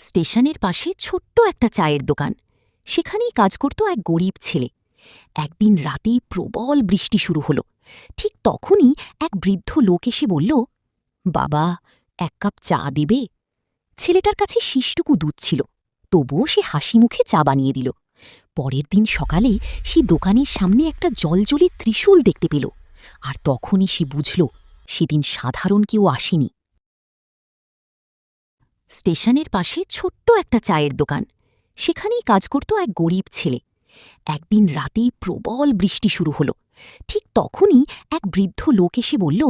স্টেশনের পাশে ছোট্ট একটা চায়ের দোকান। সেখানেই কাজ করত এক গরিব ছেলে। একদিন রাতেই প্রবল বৃষ্টি শুরু হল। ঠিক তখনই এক বৃদ্ধ লোক এসে বলল, বাবা, এক কাপ চা দেবে? ছেলেটার কাছে শিশটুকু দুধ ছিল, তবুও সে হাসি মুখে চা বানিয়ে দিল। পরের দিন সকালে সে দোকানের সামনে একটা জলজলে ত্রিশূল দেখতে পেল। আর তখনই সে বুঝল সেদিন সাধারণ কেউ আসেনি। স্টেশনের পাশে ছোট্ট একটা চায়ের দোকান। সেখানেই কাজ করত এক গরিব ছেলে। একদিন রাতেই প্রবল বৃষ্টি শুরু হল। ঠিক তখনই এক বৃদ্ধ লোক এসে বলল,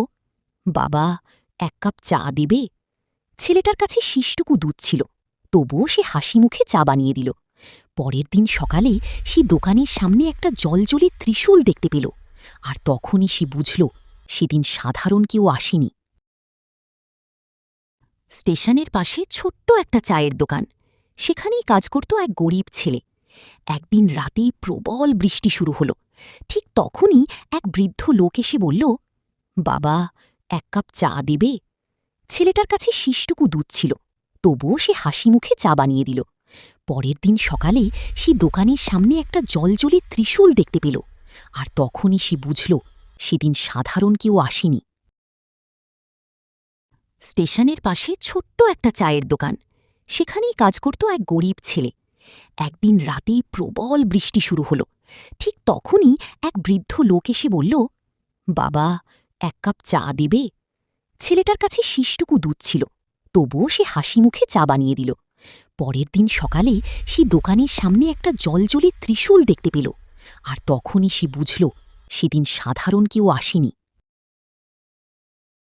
বাবা, এক কাপ চা দেবে? ছেলেটার কাছে শিশটুকু দুধ ছিল, তবুও সে হাসি মুখে চা বানিয়ে দিল। পরের দিন সকালে সে দোকানের সামনে একটা জলজলে ত্রিশূল দেখতে পেল। আর তখনই সে বুঝল সেদিন সাধারণ কেউ আসেনি। স্টেশনের পাশে ছোট্ট একটা চায়ের দোকান। সেখানেই কাজ করত এক গরিব ছেলে। একদিন রাতেই প্রবল বৃষ্টি শুরু হল। ঠিক তখনই এক বৃদ্ধ লোক এসে বলল, বাবা, এক কাপ চা দেবে? ছেলেটার কাছে শিশটুকু দুধ ছিল, তবুও সে হাসি মুখে চা বানিয়ে দিল। পরের দিন সকালে সে দোকানের সামনে একটা জলজলে ত্রিশূল দেখতে পেল। আর তখনই সে বুঝল সেদিন সাধারণ কেউ আসেনি। স্টেশনের পাশে ছোট্ট একটা চায়ের দোকান। সেখানেই কাজ করত এক গরিব ছেলে। একদিন রাতেই প্রবল বৃষ্টি শুরু হল। ঠিক তখনই এক বৃদ্ধ লোক এসে বলল, বাবা, এক কাপ চা দেবে? ছেলেটার কাছে শিশটুকু দুধ ছিল, তবুও সে হাসি মুখে চা বানিয়ে দিল। পরের দিন সকালে সে দোকানের সামনে একটা জলজলে ত্রিশূল দেখতে পেল। আর তখনই সে বুঝল সেদিন সাধারণ কেউ আসেনি।